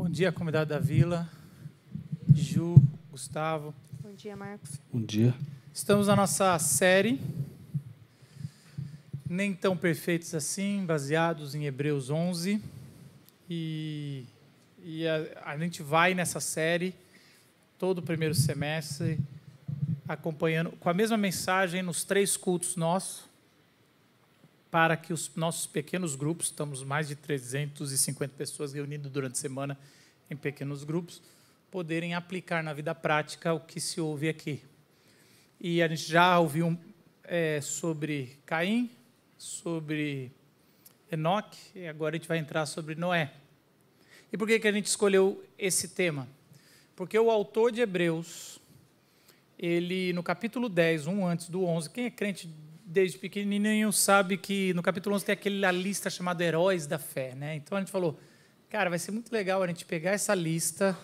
Bom dia, comunidade da Vila. Ju, Gustavo. Bom dia, Marcos. Bom dia. Estamos na nossa série Nem Tão Perfeitos Assim, baseados em Hebreus 11. E a gente vai nessa série todo o primeiro semestre, acompanhando com a mesma mensagem nos 3 cultos nossos, para que os nossos pequenos grupos, estamos mais de 350 pessoas reunidas durante a semana em pequenos grupos, poderem aplicar na vida prática o que se ouve aqui. E a gente já ouviu sobre Caim, sobre Enoque, e agora a gente vai entrar sobre Noé. E por que a gente escolheu esse tema? Porque o autor de Hebreus, ele no capítulo 10, antes do 11, quem é crente desde pequenininho sabe que no capítulo 11 tem aquela lista chamada Heróis da Fé, né? Então a gente falou, cara, vai ser muito legal a gente pegar essa lista,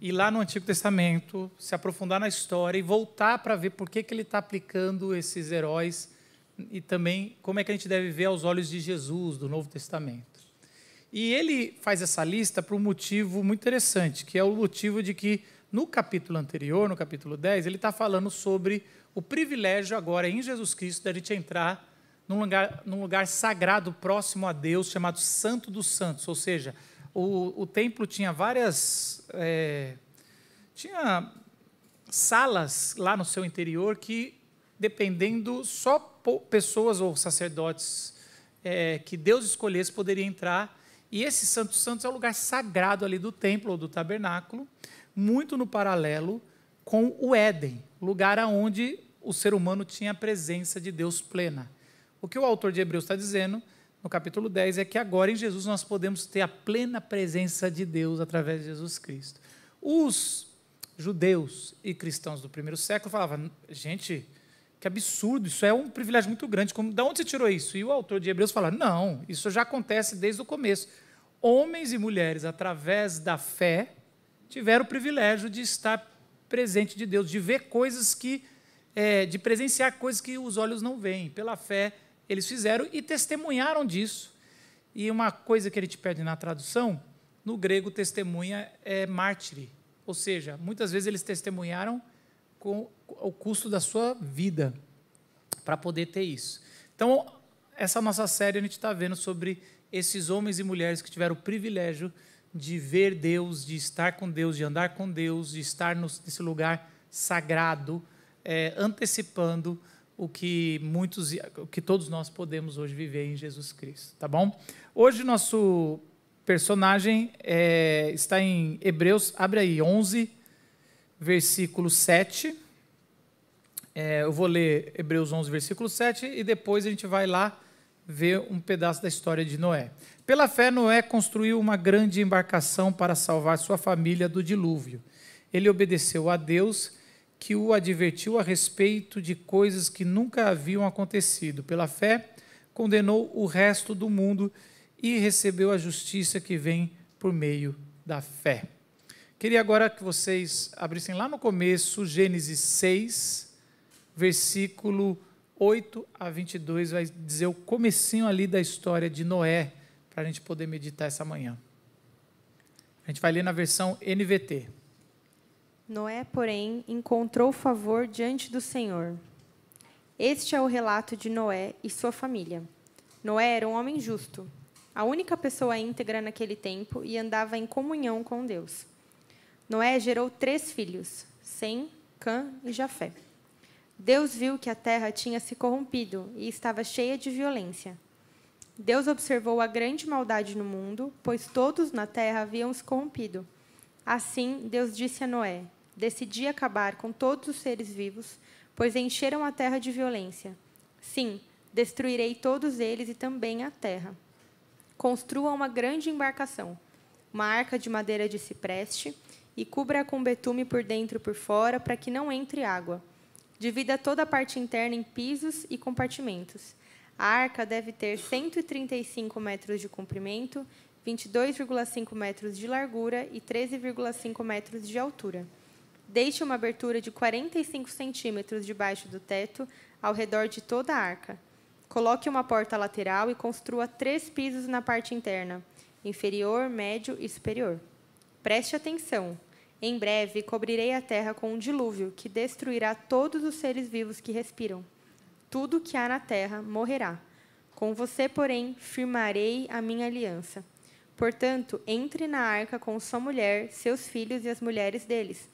ir lá no Antigo Testamento, se aprofundar na história e voltar para ver por que ele está aplicando esses heróis e também como é que a gente deve ver aos olhos de Jesus, do Novo Testamento. E ele faz essa lista por um motivo muito interessante, que é o motivo de que no capítulo anterior, no capítulo 10, ele está falando sobre o privilégio agora em Jesus Cristo da gente entrar num lugar sagrado próximo a Deus, chamado Santo dos Santos. Ou seja, o templo tinha várias... tinha salas lá no seu interior que, dependendo, só pessoas ou sacerdotes que Deus escolhesse poderiam entrar. E esse Santo dos Santos é o lugar sagrado ali do templo ou do tabernáculo, muito no paralelo com o Éden, lugar onde o ser humano tinha a presença de Deus plena. O que o autor de Hebreus está dizendo, no capítulo 10, é que agora em Jesus nós podemos ter a plena presença de Deus através de Jesus Cristo. Os judeus e cristãos do primeiro século falavam, gente, que absurdo, isso é um privilégio muito grande, de onde você tirou isso? E o autor de Hebreus fala, não, isso já acontece desde o começo. Homens e mulheres, através da fé, tiveram o privilégio de estar presente de Deus, de ver coisas de presenciar coisas que os olhos não veem. Pela fé, eles fizeram e testemunharam disso. E uma coisa que ele te pede na tradução, no grego, testemunha é mártire. Ou seja, muitas vezes eles testemunharam com o custo da sua vida para poder ter isso. Então, essa nossa série, a gente está vendo sobre esses homens e mulheres que tiveram o privilégio de ver Deus, de estar com Deus, de andar com Deus, de estar nesse lugar sagrado, antecipando o que todos nós podemos hoje viver em Jesus Cristo, tá bom? Hoje nosso personagem está em Hebreus, abre aí, 11, versículo 7. Eu vou ler Hebreus 11, versículo 7, e depois a gente vai lá ver um pedaço da história de Noé. Pela fé, Noé construiu uma grande embarcação para salvar sua família do dilúvio. Ele obedeceu a Deus, que o advertiu a respeito de coisas que nunca haviam acontecido. Pela fé, condenou o resto do mundo e recebeu a justiça que vem por meio da fé. Queria agora que vocês abrissem lá no começo, Gênesis 6, versículo 8 a 22, vai dizer o comecinho ali da história de Noé, para a gente poder meditar essa manhã. A gente vai ler na versão NVT. Noé, porém, encontrou favor diante do Senhor. Este é o relato de Noé e sua família. Noé era um homem justo, a única pessoa íntegra naquele tempo e andava em comunhão com Deus. Noé gerou 3 filhos, Sem, Cã e Jafé. Deus viu que a terra tinha se corrompido e estava cheia de violência. Deus observou a grande maldade no mundo, pois todos na terra haviam se corrompido. Assim, Deus disse a Noé, decidi acabar com todos os seres vivos, pois encheram a terra de violência. Sim, destruirei todos eles e também a terra. Construa uma grande embarcação, uma arca de madeira de cipreste, e cubra-a com betume por dentro e por fora, para que não entre água. Divida toda a parte interna em pisos e compartimentos. A arca deve ter 135 metros de comprimento, 22,5 metros de largura e 13,5 metros de altura. Deixe uma abertura de 45 centímetros debaixo do teto, ao redor de toda a arca. Coloque uma porta lateral e construa 3 pisos na parte interna, inferior, médio e superior. Preste atenção. Em breve cobrirei a terra com um dilúvio que destruirá todos os seres vivos que respiram. Tudo que há na terra morrerá. Com você, porém, firmarei a minha aliança. Portanto, entre na arca com sua mulher, seus filhos e as mulheres deles.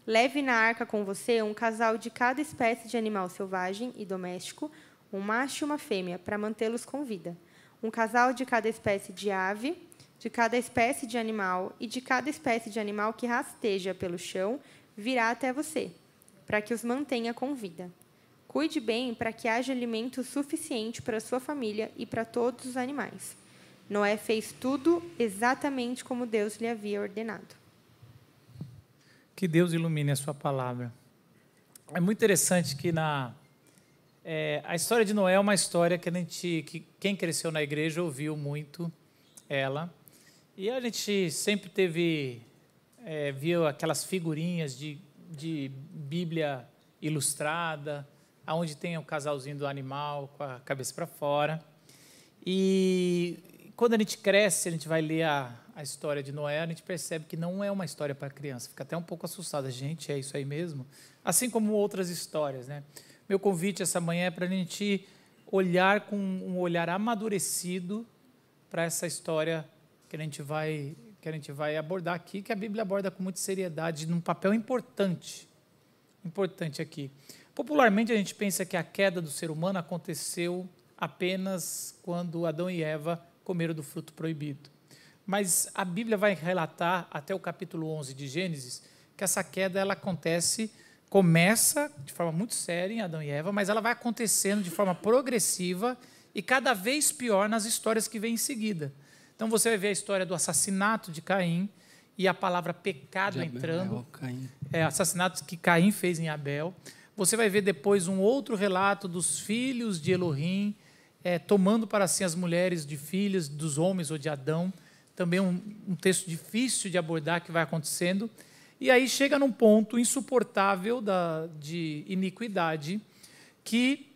Leve na arca com você um casal de cada espécie de animal selvagem e doméstico, um macho e uma fêmea, para mantê-los com vida. Um casal de cada espécie de ave, de cada espécie de animal e de cada espécie de animal que rasteja pelo chão virá até você, para que os mantenha com vida. Cuide bem para que haja alimento suficiente para sua família e para todos os animais. Noé fez tudo exatamente como Deus lhe havia ordenado. Que Deus ilumine a sua palavra. É muito interessante que a história de Noé é uma história que quem cresceu na igreja ouviu muito ela. E a gente sempre viu aquelas figurinhas de Bíblia ilustrada, onde tem o casalzinho do animal com a cabeça para fora. E quando a gente cresce, a gente vai ler a história de Noé, a gente percebe que não é uma história para criança. Fica até um pouco assustado. Gente, é isso aí mesmo? Assim como outras histórias, né? Meu convite essa manhã é para a gente olhar com um olhar amadurecido para essa história que a gente vai abordar aqui, que a Bíblia aborda com muita seriedade, num papel importante aqui. Popularmente, a gente pensa que a queda do ser humano aconteceu apenas quando Adão e Eva comeram do fruto proibido. Mas a Bíblia vai relatar, até o capítulo 11 de Gênesis, que essa queda ela começa de forma muito séria em Adão e Eva, mas ela vai acontecendo de forma progressiva e cada vez pior nas histórias que vêm em seguida. Então você vai ver a história do assassinato de Caim e a palavra pecado entrando. Assassinato que Caim fez em Abel. Você vai ver depois um outro relato dos filhos de Elohim tomando para si as mulheres de filhos dos homens ou de Adão. Também um texto difícil de abordar que vai acontecendo. E aí chega num ponto insuportável de iniquidade que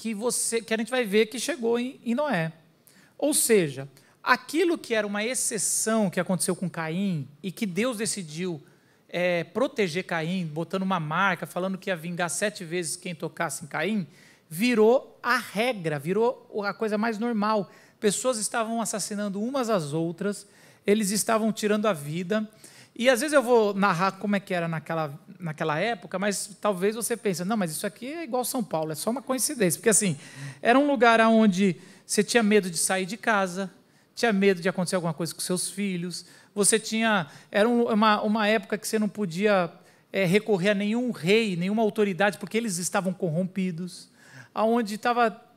a gente vai ver que chegou em Noé. Ou seja, aquilo que era uma exceção que aconteceu com Caim e que Deus decidiu proteger Caim, botando uma marca, falando que ia vingar 7 vezes quem tocasse em Caim, virou a regra, virou a coisa mais normal. Pessoas estavam assassinando umas às outras, eles estavam tirando a vida. E às vezes eu vou narrar como é que era naquela época, mas talvez você pense, não, mas isso aqui é igual São Paulo, é só uma coincidência. Porque assim, era um lugar onde você tinha medo de sair de casa, tinha medo de acontecer alguma coisa com seus filhos, era uma época que você não podia recorrer a nenhum rei, nenhuma autoridade, porque eles estavam corrompidos, onde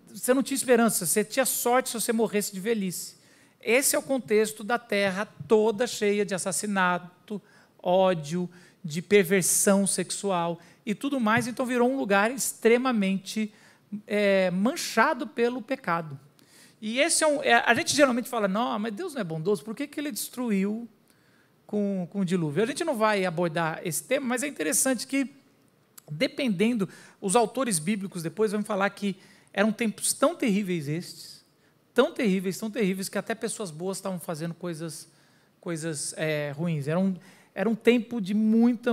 você não tinha esperança, você tinha sorte se você morresse de velhice. Esse é o contexto da terra toda cheia de assassinato, ódio, de perversão sexual e tudo mais. Então virou um lugar extremamente manchado pelo pecado. E a gente geralmente fala, não, mas Deus não é bondoso, por que ele destruiu com o dilúvio? A gente não vai abordar esse tema, mas é interessante que, dependendo, os autores bíblicos depois vão falar que eram tempos tão terríveis tão terríveis, que até pessoas boas estavam fazendo coisas ruins. Era um tempo de muita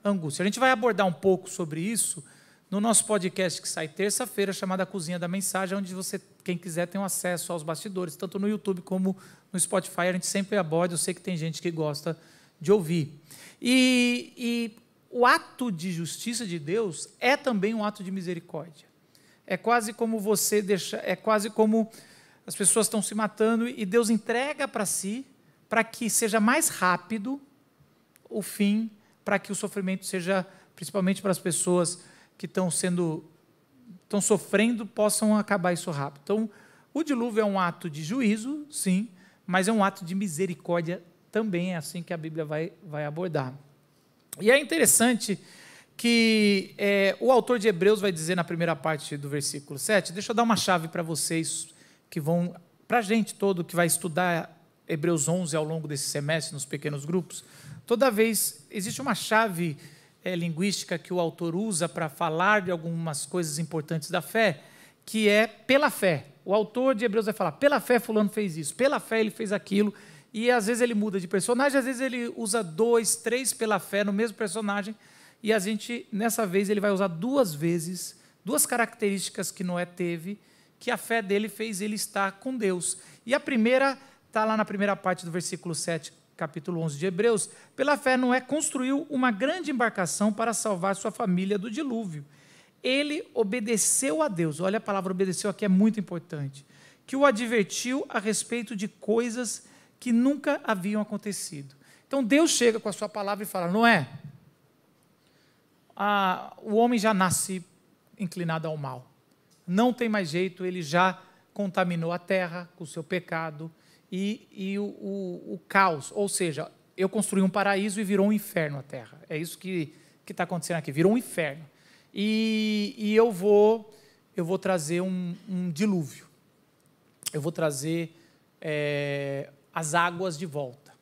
angústia. A gente vai abordar um pouco sobre isso no nosso podcast que sai terça-feira, chamado A Cozinha da Mensagem, onde quem quiser, tem um acesso aos bastidores, tanto no YouTube como no Spotify. A gente sempre aborda, eu sei que tem gente que gosta de ouvir. E o ato de justiça de Deus é também um ato de misericórdia. É quase como as pessoas estão se matando e Deus entrega para si, para que seja mais rápido o fim, para que o sofrimento seja, principalmente para as pessoas que estão sofrendo, possam acabar isso rápido. Então, o dilúvio é um ato de juízo, sim, mas é um ato de misericórdia também, é assim que a Bíblia vai abordar. E é interessante que o autor de Hebreus vai dizer na primeira parte do versículo 7, deixa eu dar uma chave para vocês, para a gente todo que vai estudar Hebreus 11 ao longo desse semestre, nos pequenos grupos. Toda vez existe uma chave linguística que o autor usa para falar de algumas coisas importantes da fé, que é pela fé. O autor de Hebreus vai falar, pela fé fulano fez isso, pela fé ele fez aquilo, e às vezes ele muda de personagem, às vezes ele usa 2, 3 pela fé no mesmo personagem, e a gente, nessa vez, ele vai usar 2 vezes, 2 características que Noé teve, que a fé dele fez ele estar com Deus. E a primeira está lá na primeira parte do versículo 7, capítulo 11 de Hebreus. Pela fé, Noé construiu uma grande embarcação para salvar sua família do dilúvio. Ele obedeceu a Deus. Olha, a palavra obedeceu aqui é muito importante. Que o advertiu a respeito de coisas que nunca haviam acontecido. Então, Deus chega com a sua palavra e fala, Noé, o homem já nasce inclinado ao mal. Não tem mais jeito, ele já contaminou a terra com o seu pecado e o caos. Ou seja, eu construí um paraíso e virou um inferno a terra. É isso que está acontecendo aqui, virou um inferno. E eu vou trazer um dilúvio. Eu vou trazer as águas de volta.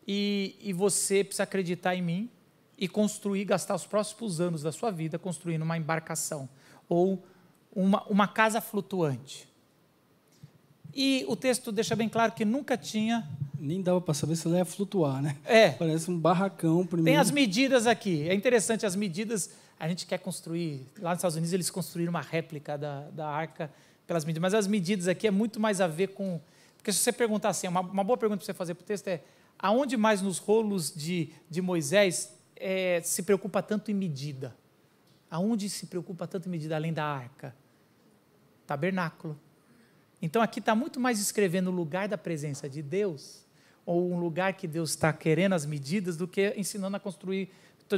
E você precisa acreditar em mim e construir, gastar os próximos anos da sua vida construindo uma embarcação ou uma casa flutuante. E o texto deixa bem claro que nunca tinha... Nem dava para saber se ela ia flutuar, né? Parece um barracão primeiro. Tem as medidas aqui. É interessante, as medidas... A gente quer construir... Lá nos Estados Unidos, eles construíram uma réplica da arca pelas medidas. Mas as medidas aqui é muito mais a ver com... Porque se você perguntar assim, uma boa pergunta para você fazer para o texto é aonde mais nos rolos de Moisés se preocupa tanto em medida? Aonde se preocupa tanto em medida além da arca? Tabernáculo. Então, aqui está muito mais escrevendo o lugar da presença de Deus, ou um lugar que Deus está querendo as medidas, do que ensinando a construir...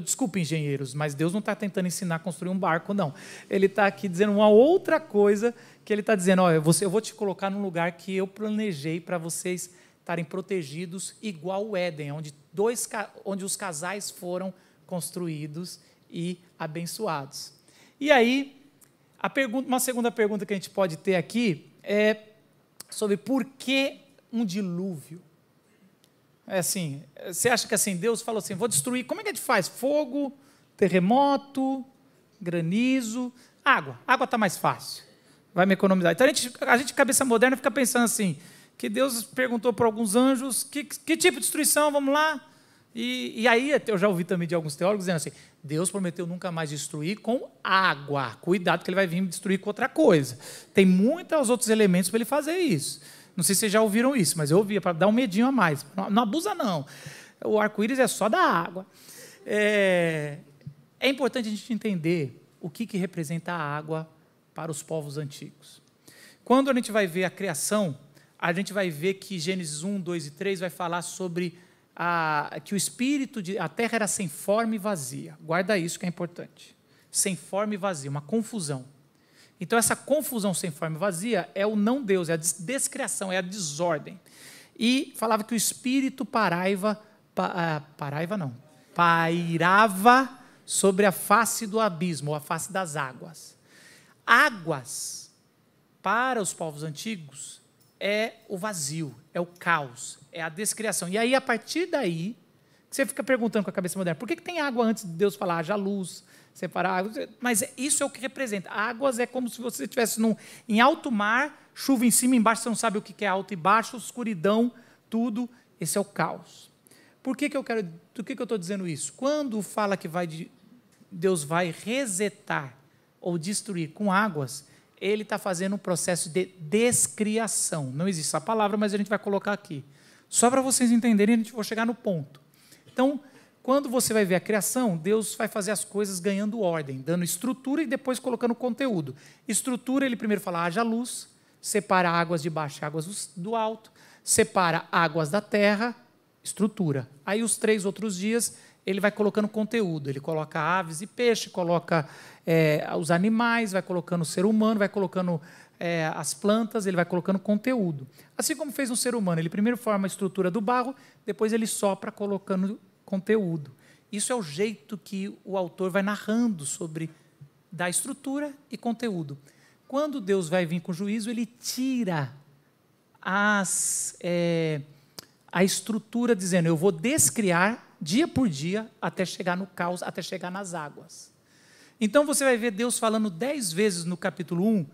Desculpe, engenheiros, mas Deus não está tentando ensinar a construir um barco, não. Ele está aqui dizendo uma outra coisa, que ele está dizendo, olha, eu vou te colocar num lugar que eu planejei para vocês estarem protegidos, igual o Éden, onde os casais foram construídos e abençoados. E aí, uma segunda pergunta que a gente pode ter aqui é sobre por que um dilúvio. Assim, você acha que assim, Deus falou assim, vou destruir, como é que a gente faz? Fogo, terremoto, granizo, água está mais fácil, vai me economizar. Então a gente cabeça moderna fica pensando assim, que Deus perguntou para alguns anjos, que tipo de destruição, vamos lá? E aí eu já ouvi também de alguns teólogos dizendo assim, Deus prometeu nunca mais destruir com água, cuidado que ele vai vir destruir com outra coisa. Tem muitos outros elementos para ele fazer isso. Não sei se vocês já ouviram isso, mas eu ouvi, para dar um medinho a mais. Não abusa, não. O arco-íris é só da água. É importante a gente entender o que representa a água para os povos antigos. Quando a gente vai ver a criação, a gente vai ver que Gênesis 1, 2 e 3 vai falar sobre que o espírito a terra era sem forma e vazia. Guarda isso que é importante. Sem forma e vazia, uma confusão. Então, essa confusão sem forma e vazia é o não Deus, é a descriação, é a desordem. E falava que o espírito pairava sobre a face do abismo, ou a face das águas. Águas, para os povos antigos, é o vazio, é o caos, é a descriação. E aí, a partir daí, você fica perguntando com a cabeça moderna, por que tem água antes de Deus falar, haja luz, separar águas? Mas isso é o que representa. Águas é como se você estivesse em alto mar, chuva em cima, embaixo, você não sabe o que é alto e baixo, escuridão, tudo. Esse é o caos. Por que eu estou dizendo isso? Quando fala que Deus vai resetar ou destruir com águas, ele está fazendo um processo de descriação. Não existe essa palavra, mas a gente vai colocar aqui. Só para vocês entenderem, a gente vai chegar no ponto. Então, quando você vai ver a criação, Deus vai fazer as coisas ganhando ordem, dando estrutura e depois colocando conteúdo. Estrutura, ele primeiro fala, haja luz, separa águas de baixo e águas do alto, separa águas da terra, estrutura. Aí os 3 outros dias, ele vai colocando conteúdo, ele coloca aves e peixe, coloca os animais, vai colocando o ser humano, vai colocando as plantas, ele vai colocando conteúdo. Assim como fez no ser humano, ele primeiro forma a estrutura do barro, depois ele sopra colocando conteúdo. Isso é o jeito que o autor vai narrando sobre da estrutura e conteúdo. Quando Deus vai vir com juízo, ele tira a estrutura, dizendo, eu vou descriar dia por dia até chegar no caos, até chegar nas águas. Então você vai ver Deus falando 10 vezes no capítulo 1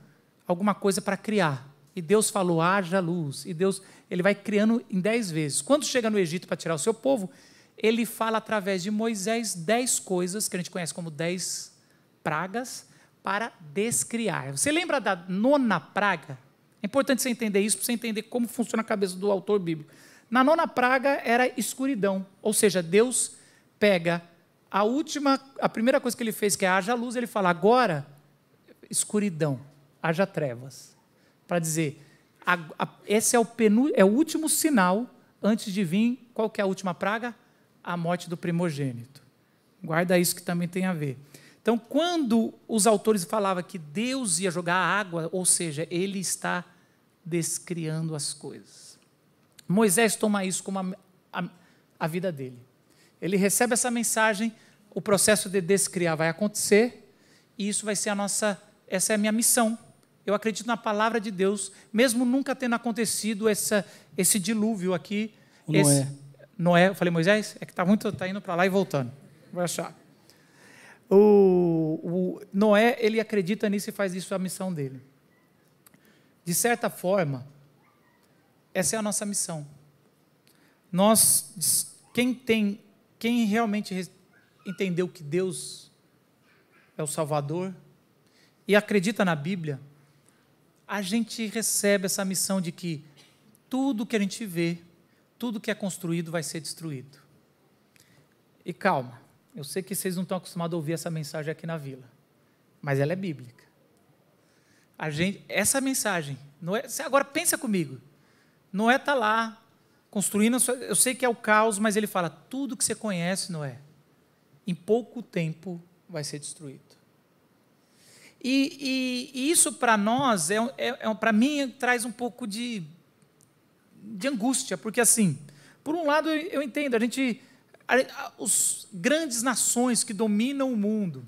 alguma coisa para criar. E Deus falou, haja luz. E Deus, ele vai criando em 10 vezes. Quando chega no Egito para tirar o seu povo, ele fala através de Moisés 10 coisas, que a gente conhece como 10 pragas, para descriar. Você lembra da 9ª praga? É importante você entender isso, para você entender como funciona a cabeça do autor bíblico. Na 9ª praga era escuridão, ou seja, Deus pega a primeira coisa que ele fez, que é haja luz, ele fala, agora, escuridão, haja trevas. Para dizer, esse é o último sinal antes de vir, qual que é a última praga? A morte do primogênito. Guarda isso que também tem a ver. Então, quando os autores falavam que Deus ia jogar água, ou seja, ele está descriando as coisas. Moisés toma isso como a vida dele. Ele recebe essa mensagem, o processo de descriar vai acontecer, e isso vai ser essa é a minha missão. Eu acredito na palavra de Deus, mesmo nunca tendo acontecido esse dilúvio aqui. Noé, eu falei Moisés? É que está indo para lá e voltando. Vou achar. O Noé, ele acredita nisso e faz isso a missão dele. De certa forma, essa é a nossa missão. Quem realmente entendeu que Deus é o Salvador e acredita na Bíblia, a gente recebe essa missão de que tudo que a gente vê, tudo que é construído vai ser destruído. E calma, eu sei que vocês não estão acostumados a ouvir essa mensagem aqui na vila, mas ela é bíblica. Essa mensagem, agora pensa comigo, Noé está lá, construindo, eu sei que é o caos, mas ele fala, tudo que você conhece, Noé, em pouco tempo vai ser destruído. E isso para nós, para mim, traz um pouco de angústia, porque assim, por um lado eu entendo, os grandes nações que dominam o mundo,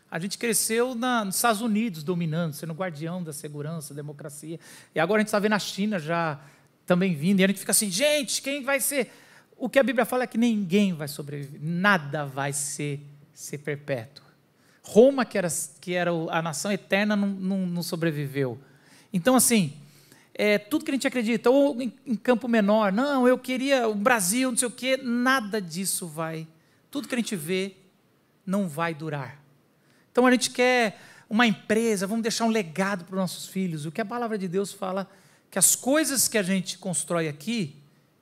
a gente cresceu nos Estados Unidos dominando, sendo guardião da segurança, democracia, e agora a gente está vendo a China já também vindo, e a gente fica assim, gente, quem vai ser? O que a Bíblia fala é que ninguém vai sobreviver, nada vai ser perpétuo. Roma, que era a nação eterna, não sobreviveu. Então, assim, tudo que a gente acredita, ou em campo menor, não, eu queria o Brasil, não sei o quê, nada disso vai. Tudo que a gente vê não vai durar. Então, a gente quer uma empresa, vamos deixar um legado para os nossos filhos. O que a palavra de Deus fala, que as coisas que a gente constrói aqui,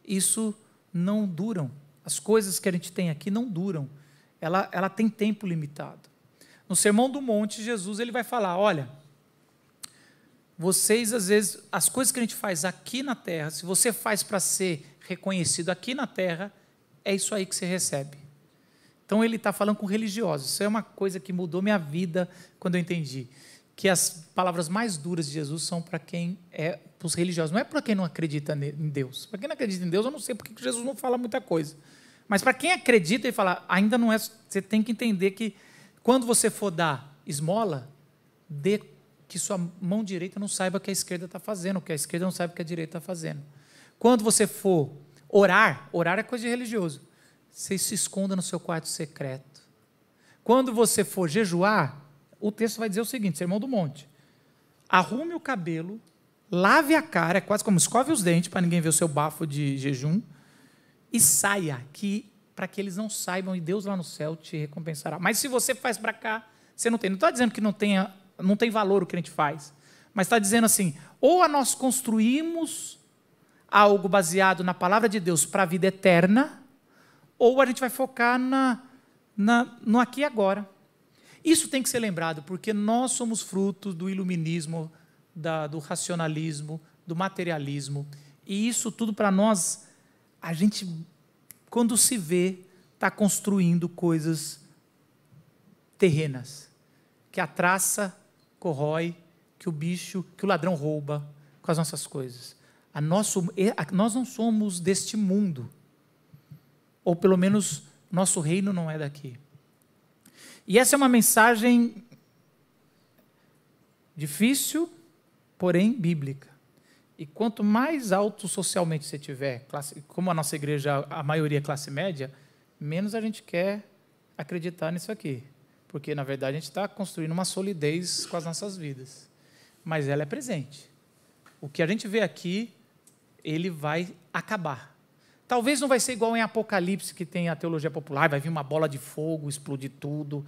isso não duram. As coisas que a gente tem aqui não duram. Ela tem tempo limitado. No Sermão do Monte, Jesus ele vai falar, olha, vocês, às vezes, as coisas que a gente faz aqui na terra, se você faz para ser reconhecido aqui na terra, é isso aí que você recebe. Então, ele está falando com religiosos. Isso é uma coisa que mudou minha vida quando eu entendi. Que as palavras mais duras de Jesus são para para os religiosos. Não é para quem não acredita em Deus. Para quem não acredita em Deus, eu não sei porque Jesus não fala muita coisa. Mas para quem acredita, ele fala, ainda não é... Você tem que entender que quando você for dar esmola, dê que sua mão direita não saiba o que a esquerda está fazendo, que a esquerda não saiba o que a direita está fazendo. Quando você for orar é coisa de religioso, você se esconda no seu quarto secreto. Quando você for jejuar, o texto vai dizer o seguinte, Sermão do Monte, arrume o cabelo, lave a cara, é quase como escove os dentes, para ninguém ver o seu bafo de jejum, e saia, para que eles não saibam, e Deus lá no céu te recompensará. Mas se você faz para cá, você não tem. Não está dizendo que não tem valor o que a gente faz, mas está dizendo assim, ou nós construímos algo baseado na palavra de Deus para a vida eterna, ou a gente vai focar no aqui e agora. Isso tem que ser lembrado, porque nós somos frutos do iluminismo, do racionalismo, do materialismo, e isso tudo para nós, a gente, quando se vê, está construindo coisas terrenas, que a traça corrói, que o ladrão rouba com as nossas coisas. Nós não somos deste mundo, ou pelo menos nosso reino não é daqui. E essa é uma mensagem difícil, porém bíblica. E quanto mais alto socialmente você tiver, como a nossa igreja, a maioria é classe média, menos a gente quer acreditar nisso aqui. Porque, na verdade, a gente está construindo uma solidez com as nossas vidas. Mas ela é presente. O que a gente vê aqui, ele vai acabar. Talvez não vai ser igual em Apocalipse, que tem a teologia popular, vai vir uma bola de fogo, explodir tudo.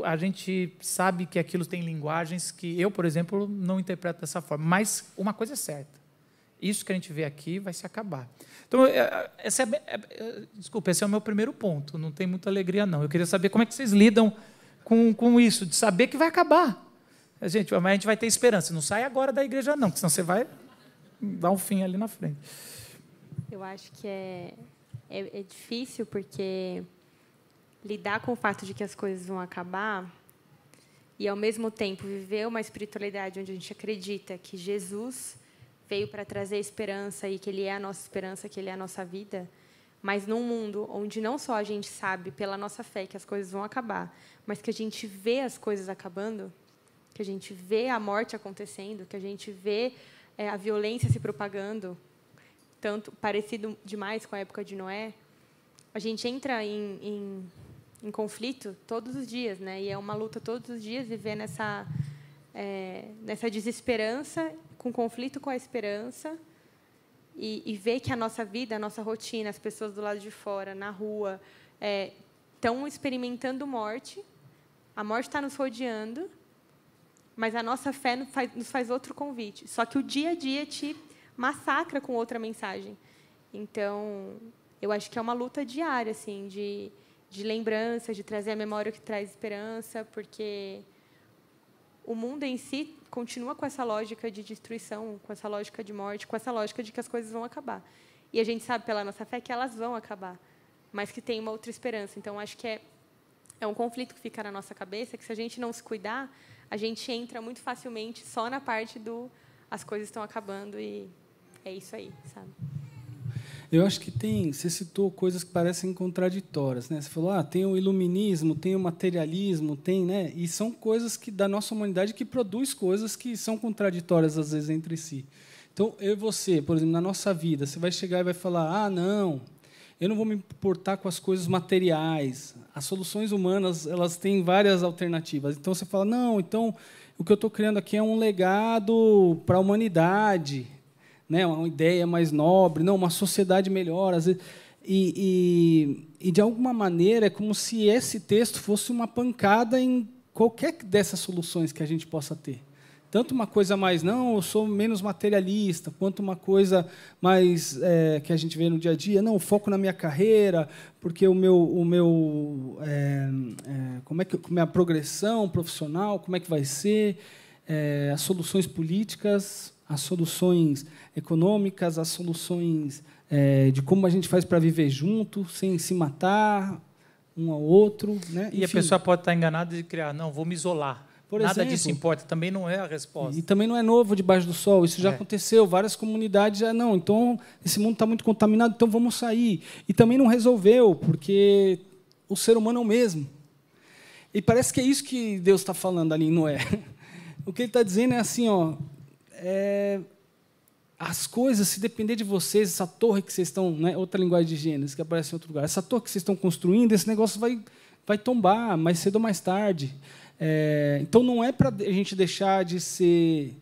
A gente sabe que aquilo tem linguagens que eu, por exemplo, não interpreto dessa forma. Mas uma coisa é certa, isso que a gente vê aqui vai se acabar. Então, desculpa, esse é o meu primeiro ponto, não tem muita alegria, não. Eu queria saber como é que vocês lidam com isso, de saber que vai acabar. Mas a gente vai ter esperança, não sai agora da igreja, não, porque senão você vai dar um fim ali na frente. Eu acho que é difícil, porque lidar com o fato de que as coisas vão acabar e, ao mesmo tempo, viver uma espiritualidade onde a gente acredita que Jesus veio para trazer esperança e que Ele é a nossa esperança, que Ele é a nossa vida, mas num mundo onde não só a gente sabe, pela nossa fé, que as coisas vão acabar, mas que a gente vê as coisas acabando, que a gente vê a morte acontecendo, que a gente vê a violência se propagando, tanto parecido demais com a época de Noé, a gente entra em conflito todos os dias, né? E é uma luta todos os dias, viver nessa desesperança, com conflito com a esperança, e ver que a nossa vida, a nossa rotina, as pessoas do lado de fora, na rua, estão experimentando morte, a morte está nos rodeando, mas a nossa fé nos faz outro convite. Só que o dia a dia te massacra com outra mensagem. Então, eu acho que é uma luta diária, assim, de lembrança, de trazer a memória que traz esperança, porque o mundo em si continua com essa lógica de destruição, com essa lógica de morte, com essa lógica de que as coisas vão acabar. E a gente sabe, pela nossa fé, que elas vão acabar, mas que tem uma outra esperança. Então, acho que é um conflito que fica na nossa cabeça, que, se a gente não se cuidar, a gente entra muito facilmente só na parte as coisas estão acabando e é isso aí, sabe? Eu acho que você citou coisas que parecem contraditórias, né? Você falou, tem o iluminismo, tem o materialismo, né? E são coisas da nossa humanidade que produz coisas que são contraditórias às vezes entre si. Então, eu e você, por exemplo, na nossa vida, você vai chegar e vai falar, não, eu não vou me importar com as coisas materiais. As soluções humanas, elas têm várias alternativas. Então você fala, não, então o que eu estou criando aqui é um legado para a humanidade, né, uma ideia mais nobre, não, uma sociedade melhor, às vezes, e de alguma maneira é como se esse texto fosse uma pancada em qualquer dessas soluções que a gente possa ter. Tanto uma coisa mais, não, eu sou menos materialista, quanto uma coisa mais que a gente vê no dia a dia, não, foco na minha carreira, porque como é que minha progressão profissional, como é que vai ser, as soluções políticas, as soluções econômicas, as soluções de como a gente faz para viver junto, sem se matar um ao outro, né? E enfim, a pessoa pode estar enganada de criar, não, vou me isolar. Por Nada exemplo, disso importa, também não é a resposta. E também não é novo debaixo do sol, isso já aconteceu, várias comunidades já não, então esse mundo está muito contaminado, então vamos sair. E também não resolveu, porque o ser humano é o mesmo. E parece que é isso que Deus está falando ali em Noé. O que ele está dizendo é assim, as coisas, se depender de vocês, essa torre que vocês estão, né, outra linguagem de Gênesis que aparece em outro lugar, essa torre que vocês estão construindo, esse negócio vai tombar mais cedo ou mais tarde. Então, não é para a gente deixar de ser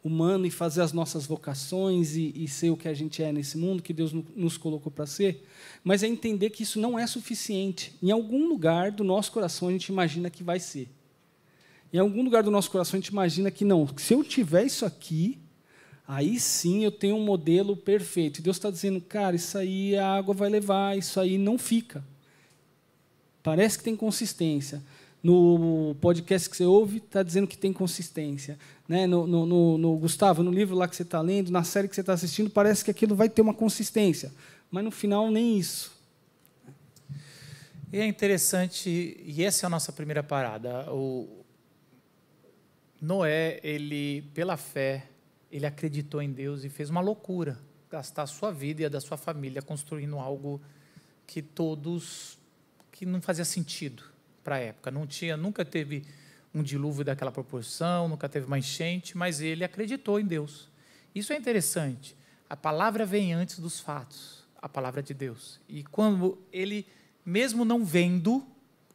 humano e fazer as nossas vocações e ser o que a gente é nesse mundo, que Deus nos colocou para ser, mas é entender que isso não é suficiente. Em algum lugar do nosso coração, a gente imagina que vai ser. Em algum lugar do nosso coração, a gente imagina que não, se eu tiver isso aqui, aí sim eu tenho um modelo perfeito. E Deus está dizendo, cara, isso aí a água vai levar, isso aí não fica. Parece que tem consistência. No podcast que você ouve, está dizendo que tem consistência. Né? No Gustavo, no livro lá que você está lendo, na série que você está assistindo, parece que aquilo vai ter uma consistência. Mas, no final, nem isso. E é interessante, e essa é a nossa primeira parada. O Noé, ele, pela fé, ele acreditou em Deus e fez uma loucura, gastar a sua vida e a da sua família construindo algo que não fazia sentido para a época. Nunca teve um dilúvio daquela proporção, nunca teve uma enchente, mas ele acreditou em Deus. Isso é interessante. A palavra vem antes dos fatos, a palavra de Deus. E quando ele, mesmo não vendo,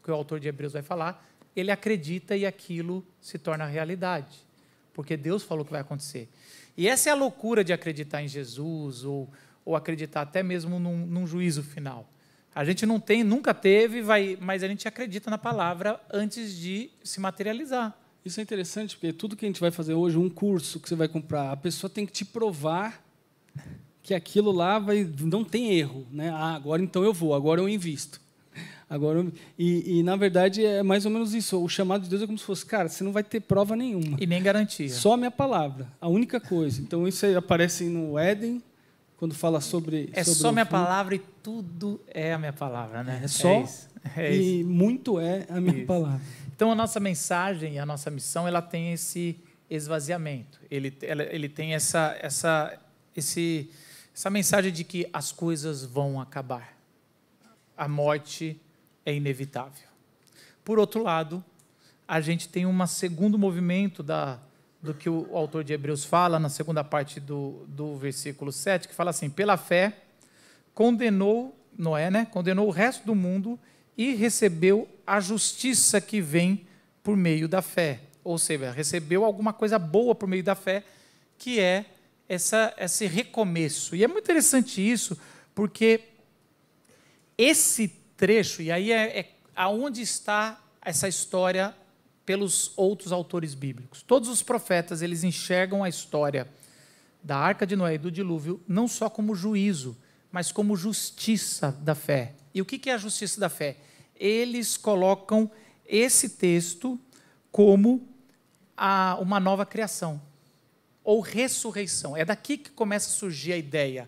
que o autor de Hebreus vai falar, ele acredita e aquilo se torna realidade, porque Deus falou que vai acontecer. E essa é a loucura de acreditar em Jesus, ou acreditar até mesmo num juízo final. A gente não tem, nunca teve, mas a gente acredita na palavra antes de se materializar. Isso é interessante, porque tudo que a gente vai fazer hoje, um curso que você vai comprar, a pessoa tem que te provar que aquilo lá não tem erro, né? Agora então eu vou, agora eu invisto. Na verdade, é mais ou menos isso. O chamado de Deus é como se fosse, cara, você não vai ter prova nenhuma. E nem garantia. Só a minha palavra, a única coisa. Então, isso aí aparece no Éden, quando fala sobre... É sobre só minha palavra e tudo é a minha palavra, né? É só e muito é a minha palavra. Então, a nossa mensagem, a nossa missão, ela tem esse esvaziamento. Ele tem essa mensagem de que as coisas vão acabar. A morte é inevitável. Por outro lado, a gente tem um segundo movimento do que o autor de Hebreus fala, na segunda parte do versículo 7, que fala assim: pela fé, condenou Noé, né? Condenou o resto do mundo e recebeu a justiça que vem por meio da fé. Ou seja, recebeu alguma coisa boa por meio da fé, que é esse recomeço. E é muito interessante isso, porque esse trecho, e aí é aonde está essa história pelos outros autores bíblicos. Todos os profetas, eles enxergam a história da Arca de Noé e do dilúvio não só como juízo, mas como justiça da fé. E o que é a justiça da fé? Eles colocam esse texto como uma nova criação, ou ressurreição. É daqui que começa a surgir a ideia,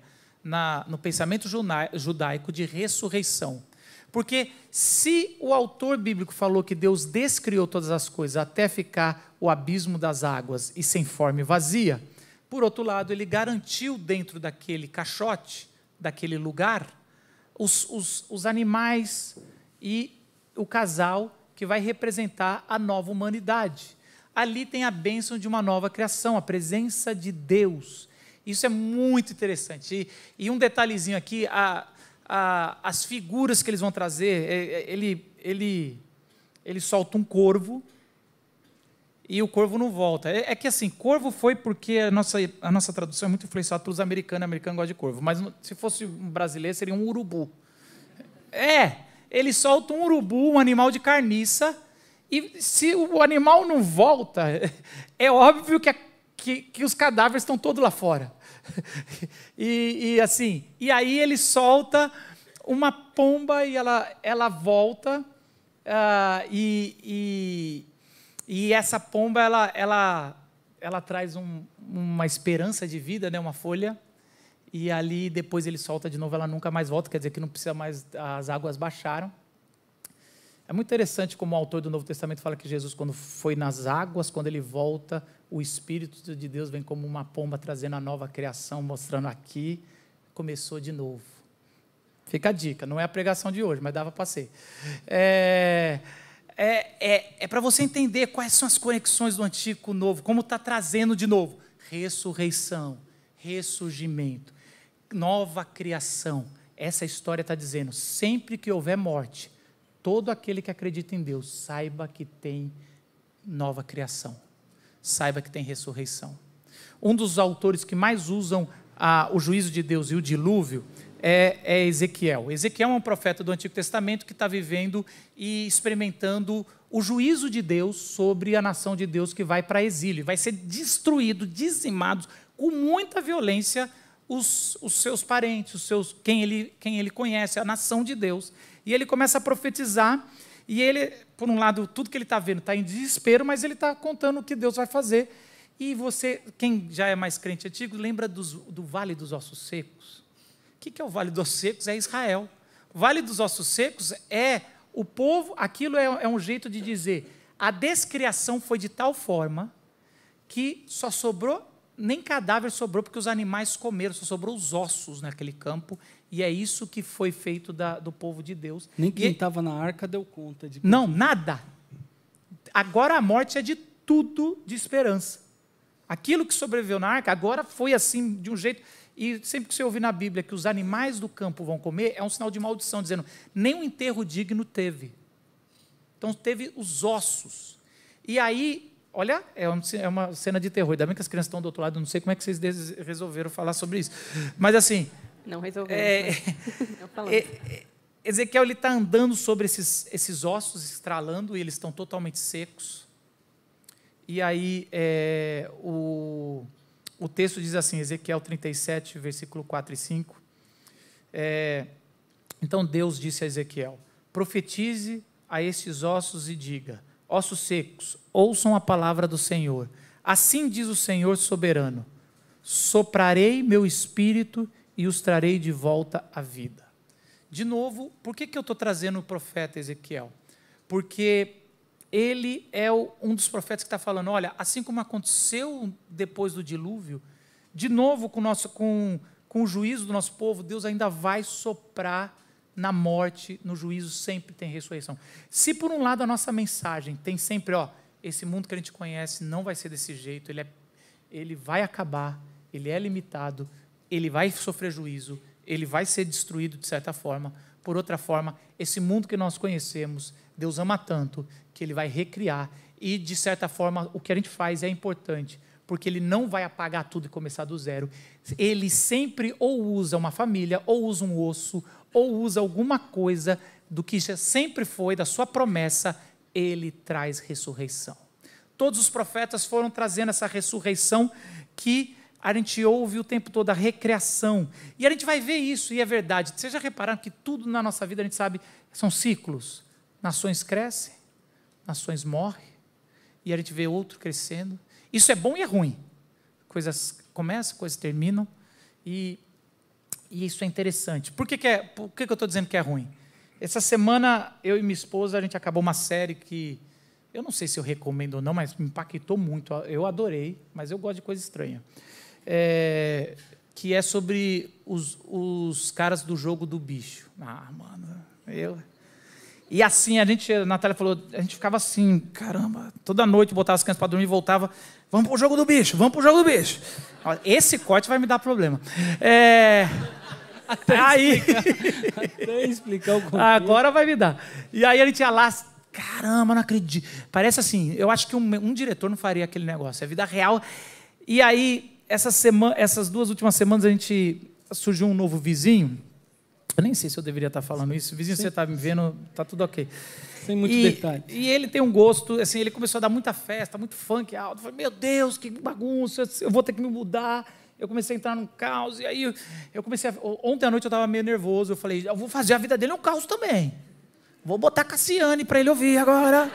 no pensamento judaico, de ressurreição. Porque se o autor bíblico falou que Deus descriou todas as coisas até ficar o abismo das águas e sem forma e vazia, por outro lado, ele garantiu dentro daquele caixote, daquele lugar, os animais e o casal que vai representar a nova humanidade. Ali tem a bênção de uma nova criação, a presença de Deus. Isso é muito interessante. E um detalhezinho aqui, as figuras que eles vão trazer, ele solta um corvo e o corvo não volta. É que assim, corvo foi porque a nossa tradução é muito influenciada pelos americanos, o americano gosta de corvo, mas se fosse um brasileiro seria um urubu. Ele solta um urubu, um animal de carniça, e se o animal não volta, é óbvio que os cadáveres estão todos lá fora. E aí ele solta uma pomba e ela volta, e essa pomba ela traz uma esperança de vida, né, uma folha, e ali depois ele solta de novo, ela nunca mais volta, quer dizer que não precisa mais, as águas baixaram. É muito interessante como o autor do Novo Testamento fala que Jesus, quando foi nas águas, quando ele volta, o Espírito de Deus vem como uma pomba trazendo a nova criação, mostrando aqui, começou de novo. Fica a dica, não é a pregação de hoje, mas dava para ser. É para você entender quais são as conexões do antigo com o novo, como está trazendo de novo. Ressurreição, ressurgimento, nova criação. Essa história está dizendo, sempre que houver morte, todo aquele que acredita em Deus, saiba que tem nova criação. Saiba que tem ressurreição. Um dos autores que mais usam o juízo de Deus e o dilúvio é Ezequiel. Ezequiel é um profeta do Antigo Testamento que está vivendo e experimentando o juízo de Deus sobre a nação de Deus que vai para exílio. Vai ser destruído, dizimado, com muita violência, os seus parentes, quem ele conhece, a nação de Deus. E ele começa a profetizar, e ele, por um lado, tudo que ele está vendo está em desespero, mas ele está contando o que Deus vai fazer. E você, quem já é mais crente antigo, lembra do Vale dos Ossos Secos? O que é o Vale dos Ossos Secos? É Israel. O Vale dos Ossos Secos é o povo, aquilo é um jeito de dizer, a descriação foi de tal forma que só sobrou, nem cadáver sobrou, porque os animais comeram, só sobrou os ossos naquele campo, e é isso que foi feito do povo de Deus. Nem quem estava na arca deu conta de... Não, nada. Agora a morte é de tudo de esperança. Aquilo que sobreviveu na arca, agora foi assim, de um jeito... E sempre que você ouvir na Bíblia que os animais do campo vão comer, é um sinal de maldição, dizendo, nem um enterro digno teve. Então teve os ossos. E aí, Olha, é uma cena de terror. Ainda bem que as crianças estão do outro lado, eu não sei como é que vocês resolveram falar sobre isso. Mas, assim... Não resolvemos. Não falamos. Ezequiel está andando sobre esses ossos, estralando, e eles estão totalmente secos. E aí, o texto diz assim, Ezequiel 37, versículo 4 e 5. Então, Deus disse a Ezequiel, profetize a estes ossos e diga, ossos secos, ouçam a palavra do Senhor. Assim diz o Senhor soberano, soprarei meu espírito e os trarei de volta à vida. De novo, por que eu estou trazendo o profeta Ezequiel? Porque ele é um dos profetas que está falando, olha, assim como aconteceu depois do dilúvio, de novo com o juízo do nosso povo, Deus ainda vai soprar na morte, no juízo sempre tem ressurreição. Se por um lado a nossa mensagem tem sempre, esse mundo que a gente conhece não vai ser desse jeito, ele vai acabar, ele é limitado, ele vai sofrer juízo, ele vai ser destruído de certa forma. Por outra forma, esse mundo que nós conhecemos, Deus ama tanto que ele vai recriar e, de certa forma, o que a gente faz é importante, porque ele não vai apagar tudo e começar do zero. Ele sempre ou usa uma família, ou usa um osso, ou usa alguma coisa do que já sempre foi, da sua promessa, ele traz ressurreição. Todos os profetas foram trazendo essa ressurreição que a gente ouve o tempo todo, a recriação. E a gente vai ver isso, e é verdade. Vocês já repararam que tudo na nossa vida, a gente sabe, são ciclos. Nações crescem, nações morrem, e a gente vê outro crescendo. Isso é bom e é ruim. Coisas começam, coisas terminam, e isso é interessante. Por que eu estou dizendo que é ruim? Essa semana, eu e minha esposa, a gente acabou uma série que, eu não sei se eu recomendo ou não, mas me impactou muito. Eu adorei, mas eu gosto de coisa estranha. Que é sobre os caras do jogo do bicho. E assim, a Natália falou, a gente ficava assim, caramba, toda noite botava as crianças para dormir e voltava, vamos para o jogo do bicho, vamos para o jogo do bicho. Esse corte vai me dar problema. Até explicar o contexto. Agora vai me dar. E aí a gente ia lá, caramba, não acredito. Parece assim, eu acho que um diretor não faria aquele negócio, é vida real. E aí, essas 2 últimas semanas, surgiu um novo vizinho. Eu nem sei se eu deveria estar falando isso. Vizinho, você está me vendo, está tudo ok. Sem muito detalhe. E ele tem um gosto, assim, ele começou a dar muita festa, muito funk alto. Eu falei, meu Deus, que bagunça, eu vou ter que me mudar. Eu comecei a entrar num caos, e aí ontem à noite eu estava meio nervoso, eu falei, eu vou fazer a vida dele um caos também. Vou botar Cassiane para ele ouvir agora.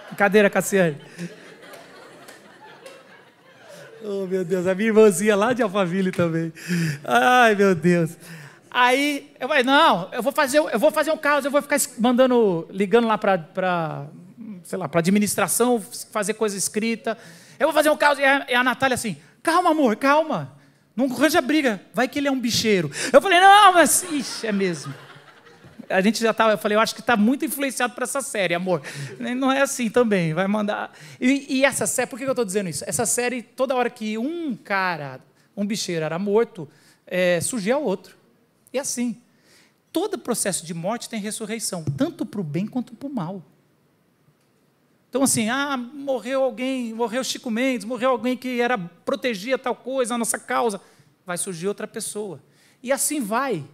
Brincadeira, Cassiane. Oh, meu Deus, a minha irmãzinha lá de Alphaville também. Ai, meu Deus. Aí, eu falei, não, eu vou fazer um caos, eu vou ficar ligando lá para administração, fazer coisa escrita. Eu vou fazer um caos, e a Natália assim, calma, amor, calma. Não arranja briga, vai que ele é um bicheiro. Eu falei, não, mas, ixi, é mesmo. A gente já estava, eu falei, eu acho que está muito influenciado por essa série, amor. Não é assim também, vai mandar. E essa série, por que eu estou dizendo isso? Essa série, toda hora que um bicheiro era morto, surgia outro. E assim, todo processo de morte tem ressurreição, tanto para o bem quanto para o mal. Então, assim, morreu alguém, morreu Chico Mendes, morreu alguém que protegia tal coisa, a nossa causa, vai surgir outra pessoa. E assim vai.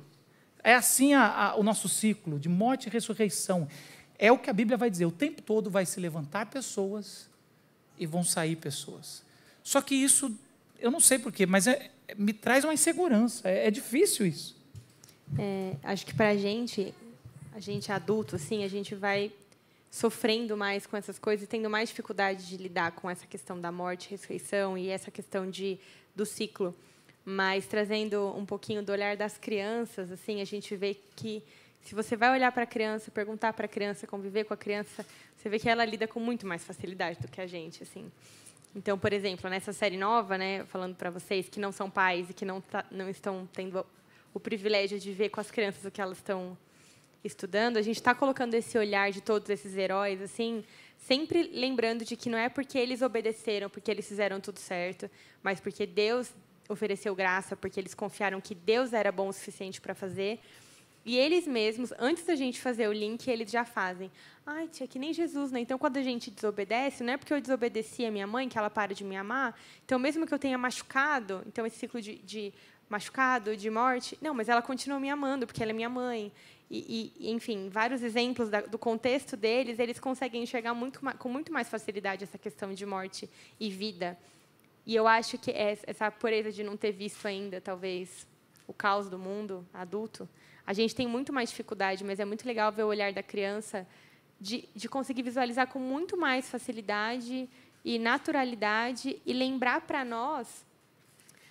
É assim o nosso ciclo de morte e ressurreição. É o que a Bíblia vai dizer. O tempo todo vai se levantar pessoas e vão sair pessoas. Só que isso, eu não sei porquê, mas me traz uma insegurança. É difícil isso. Acho que para a gente adulto, assim, a gente vai sofrendo mais com essas coisas e tendo mais dificuldade de lidar com essa questão da morte, ressurreição e essa questão do ciclo. Mas trazendo um pouquinho do olhar das crianças, assim, a gente vê que se você vai olhar para a criança, perguntar para a criança, conviver com a criança, você vê que ela lida com muito mais facilidade do que a gente, assim. Então, por exemplo, nessa série nova, né, falando para vocês que não são pais e que não estão tendo o privilégio de ver com as crianças o que elas estão estudando, a gente está colocando esse olhar de todos esses heróis, assim, sempre lembrando de que não é porque eles obedeceram, porque eles fizeram tudo certo, mas porque Deus ofereceu graça, porque eles confiaram que Deus era bom o suficiente para fazer. E eles mesmos, antes da gente fazer o link, eles já fazem. Ai, tia, que nem Jesus, né? Então, quando a gente desobedece, não é porque eu desobedeci a minha mãe que ela para de me amar. Então, mesmo que eu tenha machucado, então esse ciclo de machucado, de morte, não, mas ela continua me amando, porque ela é minha mãe. Enfim, vários exemplos do contexto deles, eles conseguem enxergar com muito mais facilidade essa questão de morte e vida. E eu acho que essa pureza de não ter visto ainda, talvez, o caos do mundo adulto, a gente tem muito mais dificuldade, mas é muito legal ver o olhar da criança de conseguir visualizar com muito mais facilidade e naturalidade e lembrar para nós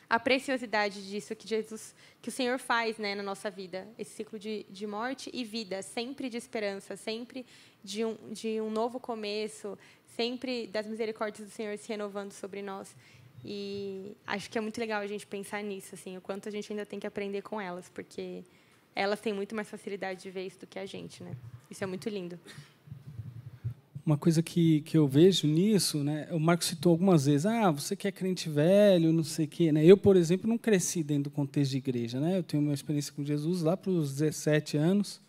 a preciosidade disso que o Senhor faz, né, na nossa vida, esse ciclo de morte e vida, sempre de esperança, sempre de um novo começo, sempre das misericórdias do Senhor se renovando sobre nós. E acho que é muito legal a gente pensar nisso, assim, o quanto a gente ainda tem que aprender com elas, porque elas têm muito mais facilidade de ver isso do que a gente, né? Isso é muito lindo. Uma coisa que eu vejo nisso, né, o Marcos citou algumas vezes, você que é crente velho, não sei o quê. Né? Eu, por exemplo, não cresci dentro do contexto de igreja. Né? Eu tenho uma experiência com Jesus lá para os 17 anos.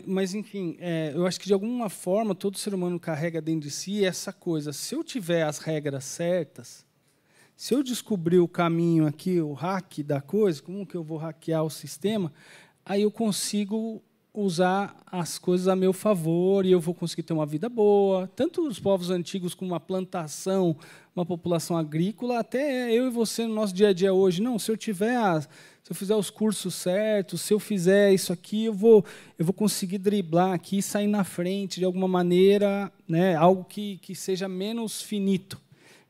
Mas enfim, eu acho que, de alguma forma, todo ser humano carrega dentro de si essa coisa. Se eu tiver as regras certas, se eu descobrir o caminho aqui, o hack da coisa, como que eu vou hackear o sistema, aí eu consigo usar as coisas a meu favor e eu vou conseguir ter uma vida boa. Tanto os povos antigos com uma plantação, uma população agrícola, até eu e você no nosso dia a dia hoje. Não, se eu fizer os cursos certos, se eu fizer isso aqui, eu vou conseguir driblar aqui e sair na frente de alguma maneira, né, algo que seja menos finito,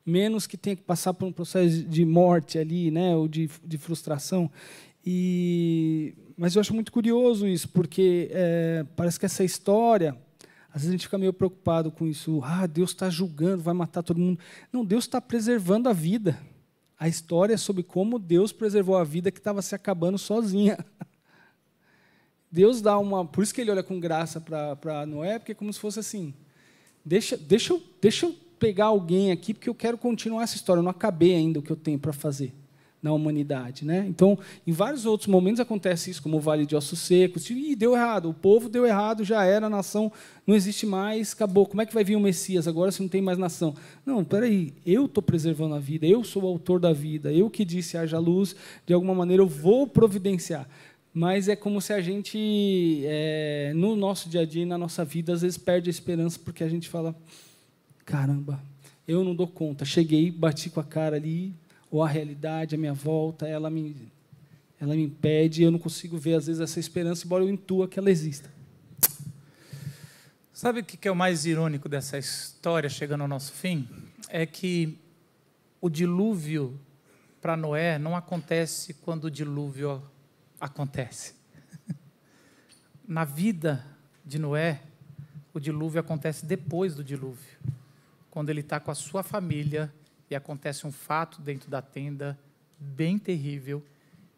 menos que tenha que passar por um processo de morte ali, né, ou de frustração. Mas eu acho muito curioso isso, porque parece que essa história, às vezes a gente fica meio preocupado com isso. Deus está julgando, vai matar todo mundo. Não, Deus está preservando a vida. A história é sobre como Deus preservou a vida que estava se acabando sozinha. Deus dá uma... Por isso que ele olha com graça para Noé, porque é como se fosse assim, deixa eu pegar alguém aqui, porque eu quero continuar essa história. Eu não acabei ainda o que eu tenho para fazer na humanidade. Né? Então, em vários outros momentos acontece isso, como o Vale de Ossos Secos. Deu errado, o povo deu errado, já era, a nação não existe mais, acabou. Como é que vai vir o Messias agora se não tem mais nação? Não, espera aí, eu estou preservando a vida, eu sou o autor da vida, eu que disse haja luz, de alguma maneira eu vou providenciar. Mas é como se a gente, no nosso dia a dia, na nossa vida, às vezes perde a esperança, porque a gente fala, caramba, eu não dou conta, cheguei, bati com a cara ali, ou a realidade, a minha volta, ela me impede, e eu não consigo ver, às vezes, essa esperança, embora eu intua que ela exista. Sabe o que é o mais irônico dessa história, chegando ao nosso fim? É que o dilúvio para Noé não acontece quando o dilúvio acontece. Na vida de Noé, o dilúvio acontece depois do dilúvio, quando ele está com a sua família, e acontece um fato dentro da tenda bem terrível,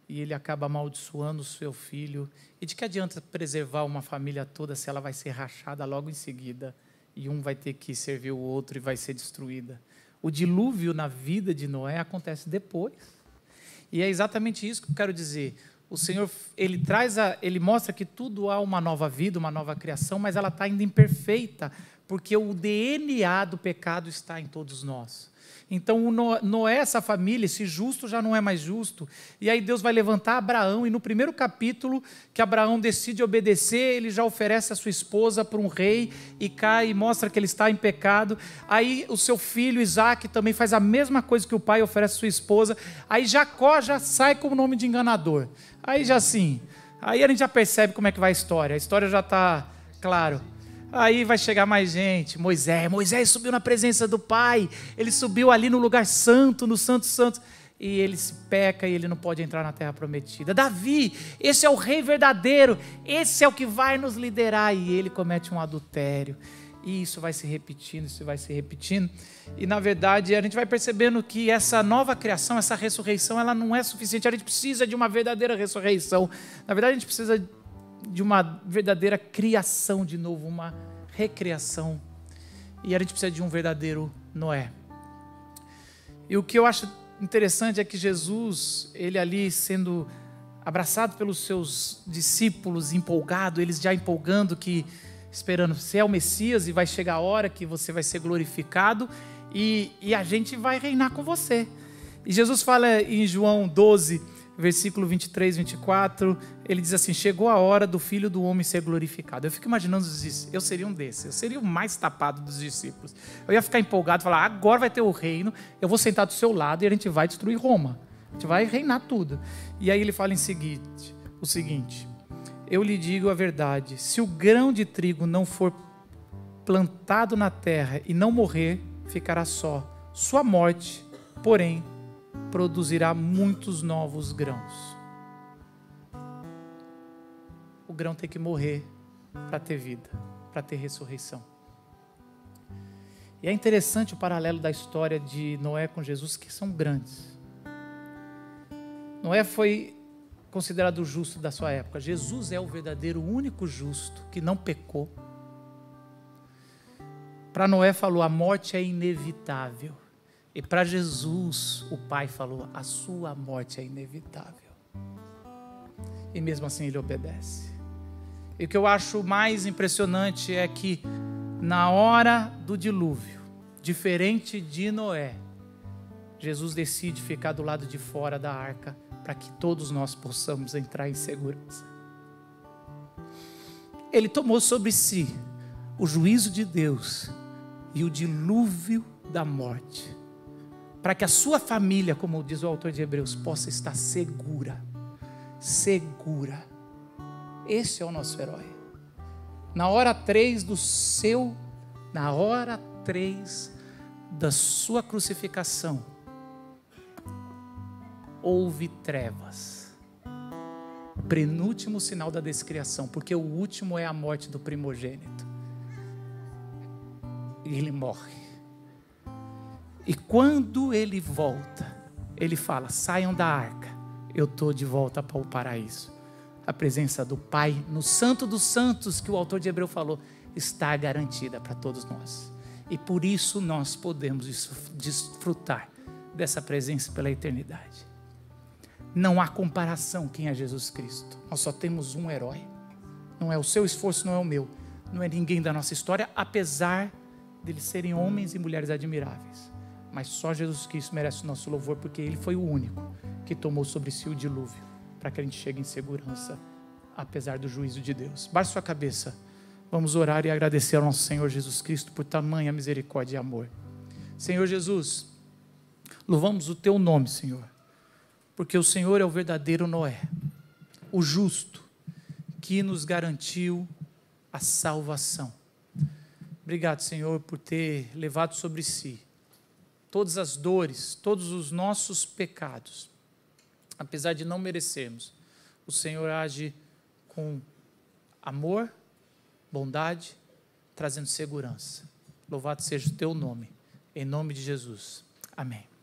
e ele acaba amaldiçoando o seu filho. E de que adianta preservar uma família toda se ela vai ser rachada logo em seguida, e um vai ter que servir o outro e vai ser destruída? O dilúvio na vida de Noé acontece depois. E é exatamente isso que eu quero dizer. O Senhor, ele mostra que tudo há uma nova vida, uma nova criação, mas ela está ainda imperfeita, porque o DNA do pecado está em todos nós. Então, Noé, essa família, esse justo já não é mais justo. E aí Deus vai levantar Abraão, e no primeiro capítulo que Abraão decide obedecer, ele já oferece a sua esposa para um rei, e cai e mostra que ele está em pecado. Aí o seu filho, Isaque, também faz a mesma coisa que o pai, oferece a sua esposa. Aí Jacó já sai com o nome de enganador. Aí já assim, aí a gente já percebe como é que vai a história já está claro. Aí vai chegar mais gente. Moisés subiu na presença do Pai, ele subiu ali no lugar santo, no Santo Santos, e ele se peca e ele não pode entrar na terra prometida. Davi, esse é o rei verdadeiro, esse é o que vai nos liderar, e ele comete um adultério. E isso vai se repetindo, e na verdade a gente vai percebendo que essa nova criação, essa ressurreição, ela não é suficiente. A gente precisa de uma verdadeira ressurreição. Na verdade a gente precisa de uma verdadeira criação de novo, uma recriação. E a gente precisa de um verdadeiro Noé. E o que eu acho interessante é que Jesus, ele ali sendo abraçado pelos seus discípulos, empolgado, eles já empolgando, esperando, você é o Messias e vai chegar a hora que você vai ser glorificado e a gente vai reinar com você. E Jesus fala em João 12, versículo 23, 24, ele diz assim, chegou a hora do Filho do Homem ser glorificado. Eu fico imaginando, eu seria um desses, eu seria o mais tapado dos discípulos. Eu ia ficar empolgado, falar, agora vai ter o reino, eu vou sentar do seu lado e a gente vai destruir Roma. A gente vai reinar tudo. E aí ele fala o seguinte, eu lhe digo a verdade, se o grão de trigo não for plantado na terra e não morrer, ficará só. Sua morte, porém, produzirá muitos novos grãos. O grão tem que morrer para ter vida, para ter ressurreição. E é interessante o paralelo da história de Noé com Jesus, que são grandes. Noé foi considerado o justo da sua época. Jesus é o verdadeiro único justo que não pecou. Para Noé falou, a morte é inevitável. E para Jesus, o Pai falou, a sua morte é inevitável. E mesmo assim ele obedece. E o que eu acho mais impressionante é que na hora do dilúvio, diferente de Noé, Jesus decide ficar do lado de fora da arca para que todos nós possamos entrar em segurança. Ele tomou sobre si o juízo de Deus e o dilúvio da morte, para que a sua família, como diz o autor de Hebreus, possa estar segura. Segura. Esse é o nosso herói. Na hora 3 da sua crucificação, houve trevas. O penúltimo sinal da descriação, porque o último é a morte do primogênito. E ele morre. E quando ele volta, ele fala, saiam da arca, eu estou de volta para o paraíso. A presença do Pai, no Santo dos Santos, que o autor de Hebreu falou, está garantida para todos nós. E por isso nós podemos desfrutar dessa presença pela eternidade. Não há comparação quem é Jesus Cristo. Nós só temos um herói. Não é o seu esforço, não é o meu. Não é ninguém da nossa história, apesar de eles serem homens e mulheres admiráveis. Mas só Jesus Cristo merece o nosso louvor, porque Ele foi o único que tomou sobre si o dilúvio, para que a gente chegue em segurança, apesar do juízo de Deus. Baixe sua cabeça. Vamos orar e agradecer ao nosso Senhor Jesus Cristo por tamanha misericórdia e amor. Senhor Jesus, louvamos o Teu nome, Senhor, porque o Senhor é o verdadeiro Noé, o justo, que nos garantiu a salvação. Obrigado, Senhor, por ter levado sobre si todas as dores, todos os nossos pecados. Apesar de não merecermos, o Senhor age com amor, bondade, trazendo segurança. Louvado seja o Teu nome, em nome de Jesus. Amém.